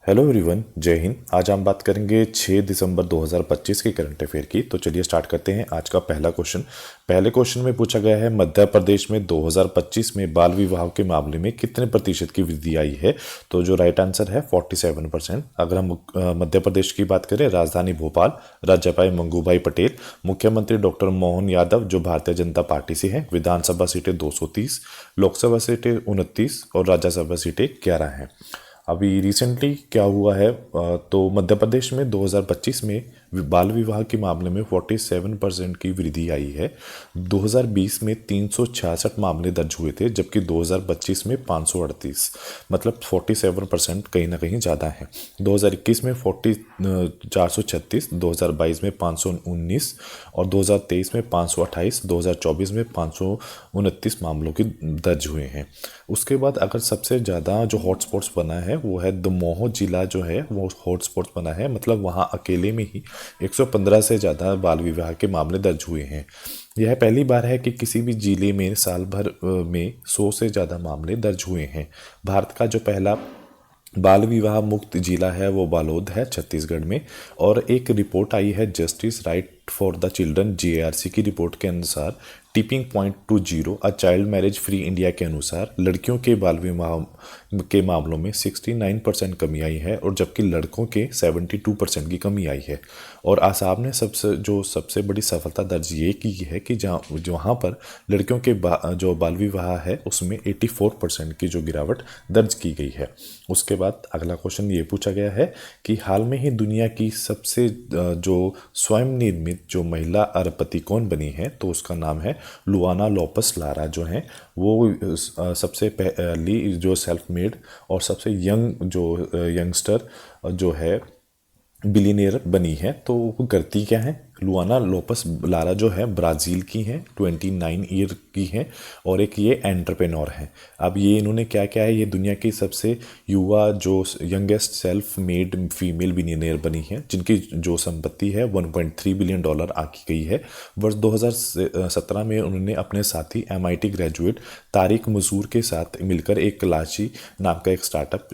Hello everyone, जय हिंद। आज हम बात करेंगे 6 दिसंबर 2025 के करंट अफेयर की। तो चलिए स्टार्ट करते हैं आज का पहला क्वेश्चन। पहले क्वेश्चन में पूछा गया है, मध्य प्रदेश में 2025 में बाल विवाह के मामले में कितने प्रतिशत की वृद्धि आई है। तो जो राइट आंसर है 47%। अगर हम मध्य प्रदेश की बात करें, राजधानी भोपाल, राज्यपाल मंगूभाई पटेल, मुख्यमंत्री डॉक्टर मोहन यादव जो भारतीय जनता पार्टी से हैं, विधानसभा सीटें 230, लोकसभा सीटें 29 और राज्यसभा सीटें 11 हैं। अभी रिसेंटली क्या हुआ है, तो मध्य प्रदेश में 2025 में बाल विवाह के मामले में 47% की वृद्धि आई है। 2020 में 366 मामले दर्ज हुए थे, जबकि 2025 में 538, मतलब 47% कहीं ना कहीं ज़्यादा है। 2021 में 436, 2022 में 519 और 2023 में 528, 2024 में 529 मामलों की दर्ज हुए हैं। उसके बाद अगर सबसे ज़्यादा जो हॉटस्पॉट्स बना है वो है दमोह जिला, जो है वो हॉटस्पॉट बना है। मतलब वहाँ अकेले में ही 115 से ज़्यादा बाल विवाह के मामले दर्ज हुए हैं। यह पहली बार है कि किसी भी जिले में साल भर में 100 से ज़्यादा मामले दर्ज हुए हैं। भारत का जो पहला बाल विवाह मुक्त जिला है वो बालोद है, छत्तीसगढ़ में। और एक रिपोर्ट आई है justice right for the children JRC की रिपोर्ट के अनुसार, tipping point two zero a child marriage free India के अनुसार लड़कियों के बाल विवाह के मामलों में 69% कमी आई है, और जबकि लड़कों के 72% की कमी आई है। और आसाम ने सबसे बड़ी सफलता दर्ज ये की है कि जहाँ पर लड़कियों के जो बाल विवाह है उसमें 84% की जो गिरावट दर्ज की गई है। उसके बाद अगला क्वेश्चन ये पूछा गया है कि हाल में ही दुनिया की सबसे जो स्वयं निर्मित जो महिला अरबपति कौन बनी है, तो उसका नाम है लुआना लोपस लारा। जो है वो सबसे पहली जो सेल्फ मेड और सबसे यंगस्टर जो है बिलीनियर बनी है। तो वो करती क्या है, लुआना लोपस लारा जो है ब्राज़ील की हैं, 29 ईयर की हैं, और एक ये एंटरप्रेन्योर हैं। अब ये इन्होंने क्या क्या है, ये दुनिया की सबसे युवा जो youngest self made female billionaire बनी है, जिनकी जो संपत्ति है $1.3 बिलियन आकी गई है। वर्ष 2017 में उन्होंने अपने साथी MIT ग्रेजुएट तारिक मसूर के साथ मिलकर एक कलाची नाम का एक स्टार्टअप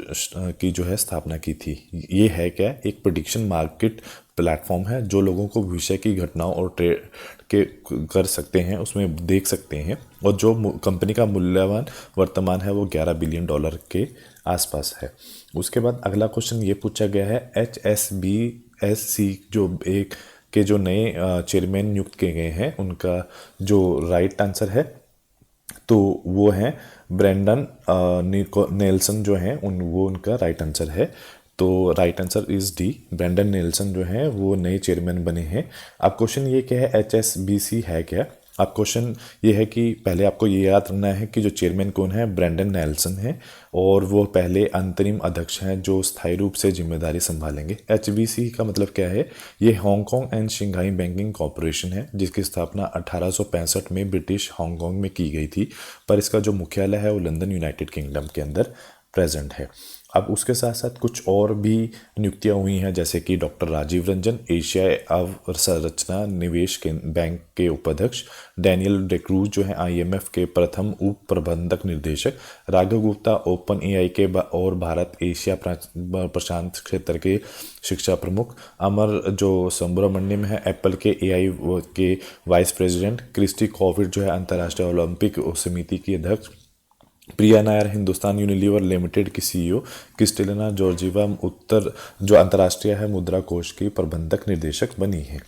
की जो है स्थापना की थी। ये है क्या, एक प्रेडिक्शन मार्केट प्लेटफॉर्म है जो लोगों को भविष्य की घटनाओं और ट्रेड के कर सकते हैं, उसमें देख सकते हैं। और जो कंपनी का मूल्यवान वर्तमान है वो $11 बिलियन के आसपास है। उसके बाद अगला क्वेश्चन ये पूछा गया है, HSBC जो एक के जो नए चेयरमैन नियुक्त किए गए हैं, उनका जो राइट आंसर है तो वो है ब्रेंडन नेल्सन जो हैं वो उनका राइट आंसर है। तो right answer is D, Brendan Nelson जो है वो नए चेयरमैन बने हैं। अब क्वेश्चन ये क्या है, HSBC है क्या। अब क्वेश्चन ये है कि पहले आपको ये याद रखना है कि जो चेयरमैन कौन है, ब्रेंडन नेल्सन है, और वो पहले अंतरिम अध्यक्ष हैं जो स्थायी रूप से जिम्मेदारी संभालेंगे। HBC का मतलब क्या है, ये Hong Kong and Shanghai banking corporation है, जिसकी स्थापना 1865 में ब्रिटिश हांगकांग में की गई थी, पर इसका जो मुख्यालय है वो लंदन यूनाइटेड किंगडम के अंदर प्रेजेंट है। अब उसके साथ साथ कुछ और भी नियुक्तियां हुई हैं, जैसे कि डॉक्टर राजीव रंजन एशिया अवसंरचना निवेश के बैंक के उपाध्यक्ष, डैनियल डेक्रूज जो है IMF के प्रथम उप प्रबंधक निर्देशक, राघव गुप्ता ओपन AI के और भारत एशिया प्रशांत क्षेत्र के शिक्षा प्रमुख, अमर जो सुब्रमण्यम है एप्पल के AI के वाइस प्रेसिडेंट, क्रिस्टी कॉविड जो है अंतर्राष्ट्रीय ओलंपिक समिति की अध्यक्ष, प्रिया नायर हिंदुस्तान यूनिलीवर लिमिटेड की CEO, क्रिस्टेलिना जॉर्जीवा उत्तर जो अंतर्राष्ट्रीय है मुद्रा कोष की प्रबंधक निर्देशक बनी है।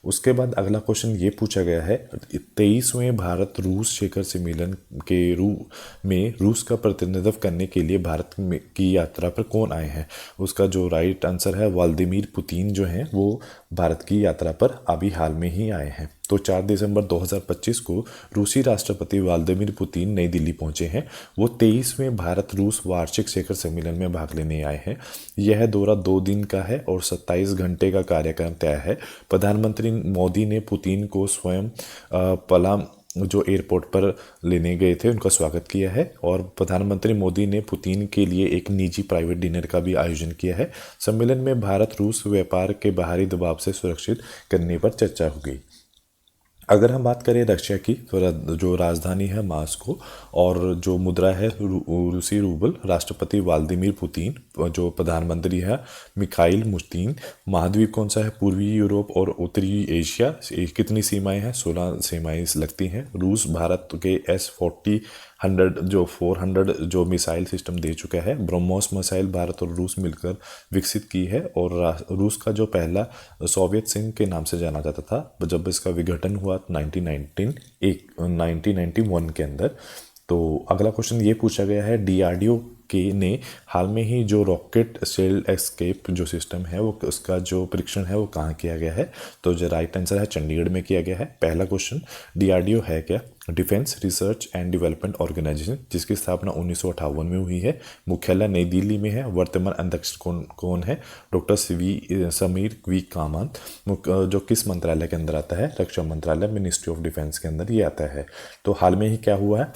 उसके बाद अगला क्वेश्चन ये पूछा गया है, 23वें भारत रूस शिखर सम्मेलन के में रूस का प्रतिनिधित्व करने के लिए भारत की यात्रा पर कौन आए हैं। उसका जो राइट आंसर है व्लादिमीर पुतिन जो हैं वो भारत की यात्रा पर अभी हाल में ही आए हैं। तो 4 दिसंबर 2025 को रूसी राष्ट्रपति व्लादिमीर पुतिन नई दिल्ली पहुंचे हैं। वो 23वें भारत रूस वार्षिक शिखर सम्मेलन में भाग लेने आए हैं। यह दौरा 2 दिन का है और 27 घंटे का कार्यक्रम तय है। प्रधानमंत्री मोदी ने पुतिन को स्वयं पलाम जो एयरपोर्ट पर लेने गए थे, उनका स्वागत किया है, और प्रधानमंत्री मोदी ने पुतिन के लिए एक निजी प्राइवेट डिनर का भी आयोजन किया है। सम्मेलन में भारत रूस व्यापार के बाहरी दबाव से सुरक्षित करने पर चर्चा होगी। अगर हम बात करें रशिया की तो जो राजधानी है मास्को और जो मुद्रा है रूसी रूबल, राष्ट्रपति व्लादिमीर पुतिन, जो प्रधानमंत्री है मिखाइल मुश्तीन, महाद्वीप कौन सा है, पूर्वी यूरोप और उत्तरी एशिया, कितनी सीमाएं हैं, 16 सीमाएं लगती हैं। रूस भारत के S-400 जो 400 जो मिसाइल सिस्टम दे चुका है। ब्रह्मोस मिसाइल भारत और रूस मिलकर विकसित की है और रूस का जो पहला सोवियत संघ के नाम से जाना जाता था जब इसका विघटन हुआ 1991 के अंदर। तो अगला क्वेश्चन ये पूछा गया है, डीआरडीओ के ने हाल में ही जो रॉकेट सेल एस्केप जो सिस्टम है वो उसका जो परीक्षण है वो कहाँ किया गया है। तो जो राइट आंसर है चंडीगढ़ में किया गया है। पहला क्वेश्चन, डीआरडीओ है क्या? Defence research and development organisation, जिसकी स्थापना 1958 में हुई है। मुख्यालय नई दिल्ली में है। वर्तमान अध्यक्ष कौन है? Doctor Sameer V Kamat. जो किस मंत्रालय के अंदर आता है? रक्षा मंत्रालय, मिनिस्ट्री ऑफ डिफेंस के अंदर ये आता है। तो हाल में ही क्या हुआ है,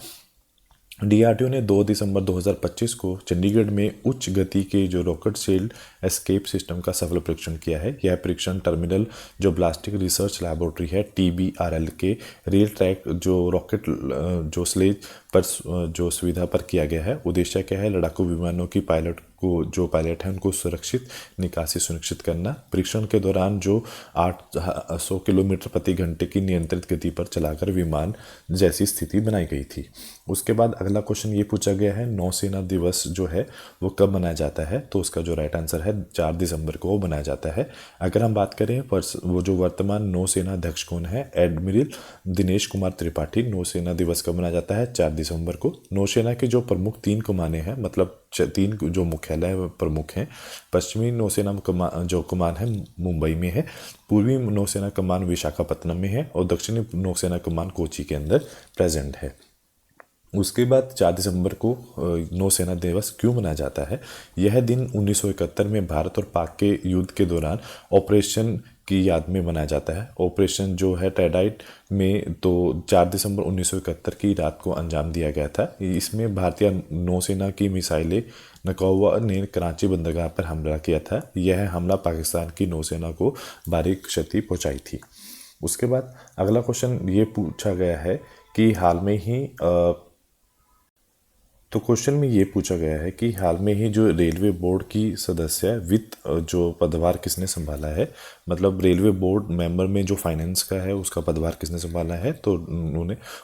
डीआरडीओ ने 2 दिसंबर 2025 को चंडीगढ़ में उच्च गति के जो रॉकेट सेल एस्केप सिस्टम का सफल परीक्षण किया है। यह परीक्षण टर्मिनल जो ब्लास्टिक रिसर्च लैबोरेटरी है TBRL के रेल ट्रैक जो रॉकेट जो स्लेज पर जो सुविधा पर किया गया है। उद्देश्य क्या है? लड़ाकू विमानों की जो पायलट हैं उनको सुरक्षित निकासी सुनिश्चित करना। परीक्षण के दौरान जो 800 किलोमीटर प्रति घंटे की नियंत्रित गति पर चलाकर विमान जैसी स्थिति बनाई गई थी। उसके बाद अगला क्वेश्चन ये पूछा गया है, नौसेना दिवस जो है वो कब मनाया जाता है? तो उसका जो राइट आंसर है 4 दिसंबर को वो मनाया जाता है। अगर हम बात करें वो जो वर्तमान नौसेना अध्यक्ष कौन है? एडमिरल दिनेश कुमार त्रिपाठी। नौसेना दिवस कब मनाया जाता है? 4 दिसंबर को। नौसेना के जो प्रमुख 3 कमानें हैं, मतलब 3 जो मुख्यालय प्रमुख हैं, पश्चिमी नौसेना जो कमान है मुंबई में है, पूर्वी नौसेना कमान विशाखापत्तनम में है और दक्षिणी नौसेना कमान कोची के अंदर प्रेजेंट है। उसके बाद 4 दिसंबर को नौसेना दिवस क्यों मनाया जाता है? यह दिन 1971 में भारत और पाक के युद्ध के दौरान ऑपरेशन की याद में मनाया जाता है। ऑपरेशन जो है टेडाइट में तो 4 दिसंबर 1971 की रात को अंजाम दिया गया था। इसमें भारतीय नौसेना की मिसाइलें नकौवा ने कराची बंदरगाह पर हमला किया था। यह हमला पाकिस्तान की नौसेना को भारी क्षति पहुंचाई थी। उसके बाद अगला क्वेश्चन ये पूछा गया है कि हाल में ही तो क्वेश्चन में ये पूछा गया है कि हाल में ही जो रेलवे बोर्ड की सदस्य वित्त जो पदभार किसने संभाला है? मतलब रेलवे बोर्ड मेंबर में जो फाइनेंस का है उसका पदभार किसने संभाला है? तो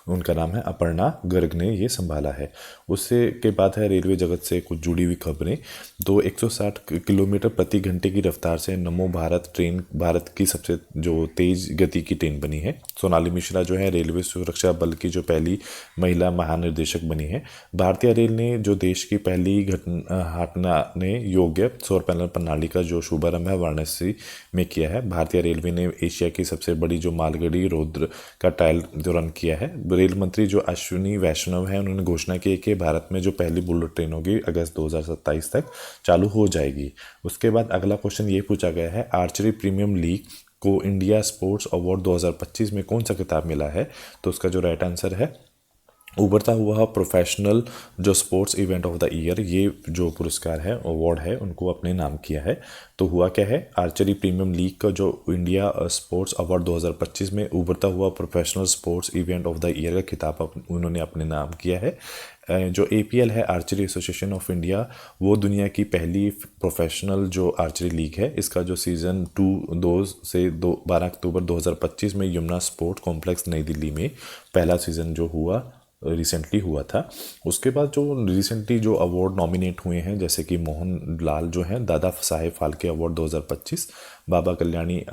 उनका नाम है अपर्णा गर्ग ने ये संभाला है। उससे के बाद है रेलवे जगत से कुछ जुड़ी हुई खबरें। तो 160 किलोमीटर प्रति घंटे की रफ्तार से नमो भारत ट्रेन भारत की सबसे जो तेज गति की ट्रेन बनी है। सोनाली मिश्रा जो है रेलवे सुरक्षा बल की जो पहली महिला महानिदेशक बनी है। भारतीय रेल ने जो देश की पहली हटने योग्य सौर पैनल प्रणाली का जो शुभारंभ है वाराणसी में किया है। भारतीय रेलवे ने एशिया की सबसे बड़ी जो मालगाड़ी रौद्र का ट्रायल रन किया है। रेल मंत्री जो अश्विनी वैष्णव है उन्होंने घोषणा की कि भारत में जो पहली बुलेट ट्रेन होगी अगस्त 2027 तक चालू हो जाएगी। उसके बाद अगला क्वेश्चन ये पूछा गया है, आर्चरी प्रीमियम लीग को इंडिया स्पोर्ट्स अवार्ड 2025 में कौन सा खिताब मिला है? तो उसका जो राइट आंसर है उभरता हुआ प्रोफेशनल जो sports event of the year, ये जो पुरस्कार है अवार्ड है उनको अपने नाम किया है। तो हुआ क्या है, आर्चरी प्रीमियम लीग का जो इंडिया स्पोर्ट्स अवार्ड 2025 में उभरता हुआ professional sports event of the year का खिताब उन्होंने अपने नाम किया है। जो APL है आर्चरी एसोसिएशन ऑफ इंडिया, वो दुनिया की पहली प्रोफेशनल जो आर्चरी लीग है। इसका जो सीज़न 2 से 12 अक्टूबर 2025 में यमुना स्पोर्ट कॉम्प्लेक्स नई दिल्ली में पहला सीज़न जो हुआ रिसेंटली हुआ था। उसके बाद जो रिसेंटली जो अवार्ड नॉमिनेट हुए हैं जैसे कि मोहन लाल जो हैं दादा साहेब फाल्के अवार्ड 2025, बाबा कल्याणी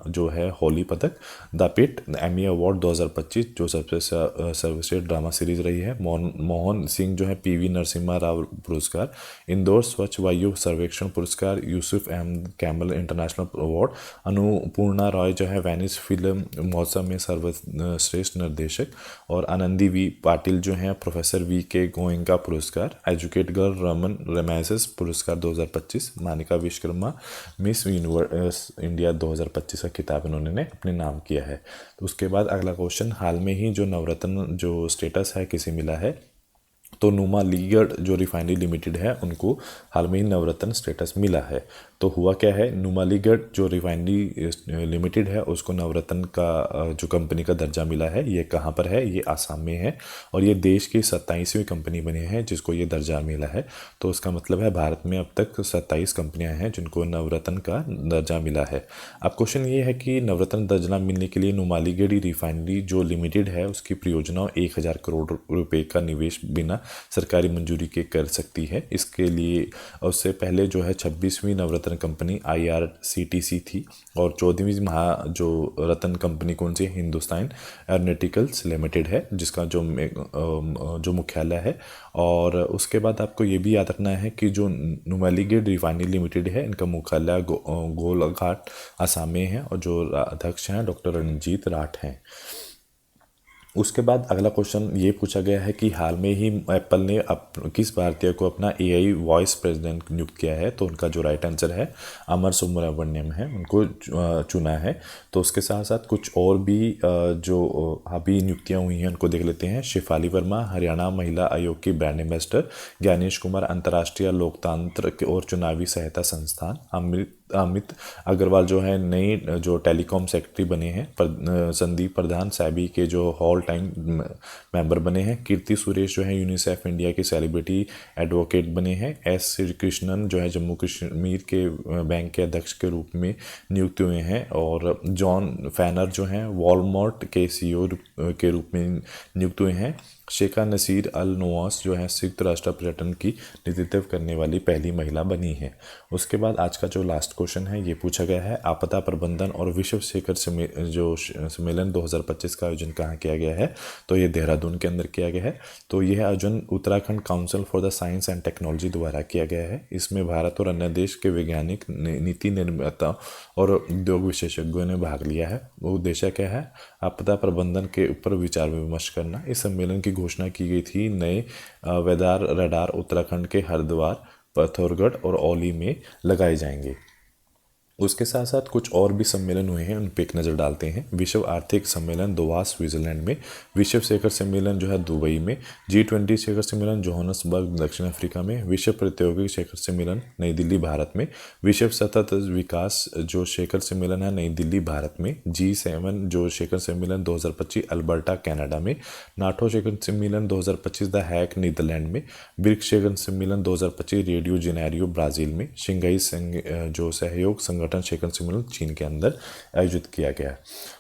जो है हॉली पदक, द पिट एमी अवार्ड 2025 जो सबसे सर्वश्रेष्ठ ड्रामा सीरीज रही है, मोहन सिंह जो है PV नरसिम्हा राव पुरस्कार, इंदौर स्वच्छ वायु सर्वेक्षण पुरस्कार, Yusuf Ahmed Camel international award, Anuparna Roy जो है वेनिस फिल्म महोत्सव में सर्वश्रेष्ठ निर्देशक, और आनंदी V पाटिल जो हैं प्रोफेसर VK गोयंका पुरस्कार, एजुकेट गर्ल रमन रेमेसेस पुरस्कार 2025, Manika Vishwakarma miss universe India 2025 का खिताब इन्होंने अपने नाम किया है। तो उसके बाद अगला क्वेश्चन, हाल में ही जो नवरत्न जो स्टेटस है किसे मिला है? तो नुमालीगढ़ जो रिफाइनरी लिमिटेड है उनको हाल में ही नवरत्न स्टेटस मिला है। तो हुआ क्या है, नुमालीगढ़ जो रिफाइनरी लिमिटेड है उसको नवरत्न का जो कंपनी का दर्जा मिला है। ये कहाँ पर है, ये आसाम में है और ये देश की 27वीं कंपनी बनी है जिसको ये दर्जा मिला है। तो उसका मतलब है भारत में अब तक 27 कंपनियां हैं जिनको नवरत्न का दर्जा मिला है। अब क्वेश्चन ये है कि नवरत्न दर्जा मिलने के लिए नुमालीगढ़ रिफाइनरी जो लिमिटेड है उसकी परियोजना 1000 करोड़ रुपए का निवेश बिना सरकारी मंजूरी के कर सकती है। इसके लिए उससे पहले जो है 26वीं नवरत्न कंपनी IRCTC थी और 14वीं महा जो रत्न कंपनी कौन सी है, हिंदुस्तान एरोनॉटिकल्स लिमिटेड है जिसका जो मुख्यालय है। और उसके बाद आपको ये भी याद रखना है कि जो नुमालीगढ़ रिफाइनरी लिमिटेड है इनका मुख्यालय गोलाघाट आसाम में है और जो अध्यक्ष हैं डॉक्टर रणजीत राठ हैं। उसके बाद अगला क्वेश्चन ये पूछा गया है कि हाल में ही एप्पल ने किस भारतीय को अपना AI वॉइस प्रेसिडेंट नियुक्त किया है। तो उनका जो राइट आंसर है अमर सुब्रमण्यम है, उनको चुना है। तो उसके साथ साथ कुछ और भी जो अभी नियुक्तियां हुई हैं उनको देख लेते हैं। शेफाली वर्मा हरियाणा महिला आयोग की ब्रांड एम्बेसडर, ज्ञानेश कुमार अंतर्राष्ट्रीय लोकतंत्र और चुनावी सहायता संस्थान, अमित अग्रवाल जो है नई जो टेलीकॉम सेक्रेटरी बने हैं, संदीप प्रधान सैबी के जो हॉल टाइम मेंबर बने हैं, कीर्ति सुरेश जो है यूनिसेफ इंडिया के सेलिब्रिटी एडवोकेट बने हैं, S श्री कृष्णन जो है जम्मू कश्मीर के बैंक के अध्यक्ष के रूप में नियुक्त हुए हैं और जॉन फैनर जो हैं वॉलमार्ट के CEO के रूप में नियुक्त हुए हैं। शेखा नसीर अल नवास जो है संयुक्त राष्ट्र पर्यटन की नेतृत्व करने वाली पहली महिला बनी है। उसके बाद आज का जो लास्ट क्वेश्चन है ये पूछा गया है आपदा प्रबंधन और विश्व शिखर सम्मेलन 2025 का आयोजन कहाँ किया गया है। तो ये देहरादून के अंदर किया गया है। तो यह आयोजन Uttarakhand council for the science and technology द्वारा किया गया है। इसमें भारत और अन्य देश के वैज्ञानिक, नीति निर्माता और उद्योग विशेषज्ञों ने भाग लिया है। वो उद्देश्य क्या है, आपदा प्रबंधन के ऊपर विचार विमर्श करना। इस सम्मेलन की घोषणा की गई थी नए वेदार रडार उत्तराखंड के हरिद्वार, पिथौरागढ़ और औली में लगाए जाएंगे। उसके साथ साथ कुछ और भी सम्मेलन हुए हैं उन पर एक नज़र डालते हैं। विश्व आर्थिक सम्मेलन दोहा स्विट्जरलैंड में, विश्व शिखर सम्मेलन जो है दुबई में, G20 शिखर सम्मेलन जोहान्सबर्ग दक्षिण अफ्रीका में, विश्व प्रौद्योगिकी शिखर सम्मेलन नई दिल्ली भारत में, विश्व सतत विकास जो शिखर सम्मेलन है नई दिल्ली भारत में, G7 जो शिखर सम्मेलन 2025 अल्बर्टा कनाडा में, नाटो शिखर सम्मेलन 2025 द हैग नीदरलैंड में, ब्रिक्स शिखर सम्मेलन 2025 रेडियो जेनेरियो ब्राज़ील में, शंघाई जो सहयोग संगठन शिखर सम्मेलन चीन के अंदर आयोजित किया गया।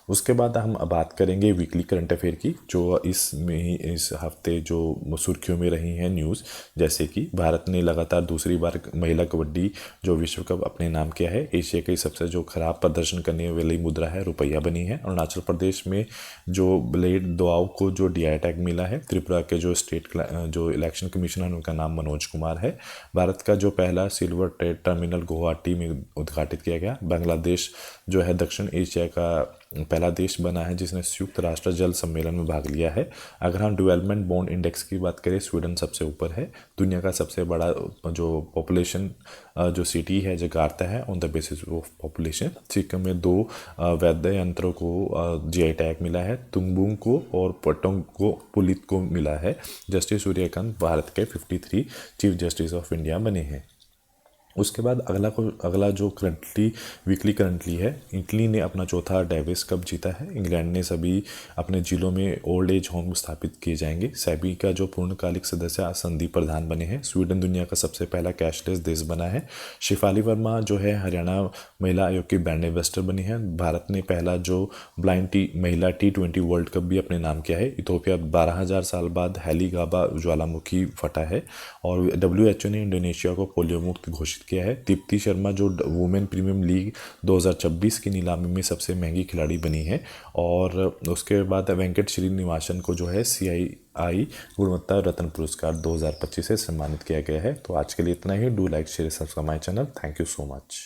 उसके बाद हम बात करेंगे वीकली करंट अफेयर की, जो इस हफ्ते जो सुर्खियों में रही हैं न्यूज़, जैसे कि भारत ने लगातार दूसरी बार महिला कबड्डी जो विश्व कप अपने नाम किया है। एशिया की सबसे जो खराब प्रदर्शन करने वाली मुद्रा है रुपया बनी है। अरुणाचल प्रदेश में जो ब्लेड दोआव को जो DI टैग मिला है। त्रिपुरा के जो स्टेट जो इलेक्शन कमिश्नर है उनका नाम मनोज कुमार है। भारत का जो पहला सिल्वर ट्रेड टर्मिनल गुवाहाटी में उद्घाटित किया गया। बांग्लादेश जो है दक्षिण एशिया का पहला देश बना है जिसने संयुक्त राष्ट्र जल सम्मेलन में भाग लिया है। अगर हम डेवलपमेंट बॉन्ड इंडेक्स की बात करें, स्वीडन सबसे ऊपर है। दुनिया का सबसे बड़ा जो पॉपुलेशन जो सिटी है जकार्ता है on the basis of population. Sikkim में 2 वैद्य यंत्रों को GI टैग मिला है, तुंगबुंग को और पटोंग को पुलित को मिला है। जस्टिस सूर्यकांत भारत के 53 चीफ जस्टिस ऑफ इंडिया बने हैं। उसके बाद अगला जो वीकली करंटली है, इटली ने अपना चौथा डेविस कप जीता है। इंग्लैंड ने सभी अपने जिलों में ओल्ड एज होम स्थापित किए जाएंगे। सेबी का जो पूर्णकालिक सदस्य संदीप प्रधान बने हैं। स्वीडन दुनिया का सबसे पहला कैशलेस देश बना है। शेफाली वर्मा जो है हरियाणा महिला आयोग की ब्रांड एम्बेसडर बनी है। भारत ने पहला जो ब्लाइंड महिला T20 वर्ल्ड कप भी अपने नाम किया है। इथोपिया 12,000 साल बाद हेलीगाबा ज्वालामुखी फटा है। और WHO ने इंडोनेशिया को पोलियो मुक्त घोषित किया है। दीप्ति शर्मा जो वुमेन प्रीमियम लीग 2026 की नीलामी में सबसे महंगी खिलाड़ी बनी है। और उसके बाद वेंकट श्रीनिवासन को जो है CII गुणवत्ता रत्न पुरस्कार 2025 से सम्मानित किया गया है। तो आज के लिए इतना ही। Do like share subscribe my channel. Thank you so much.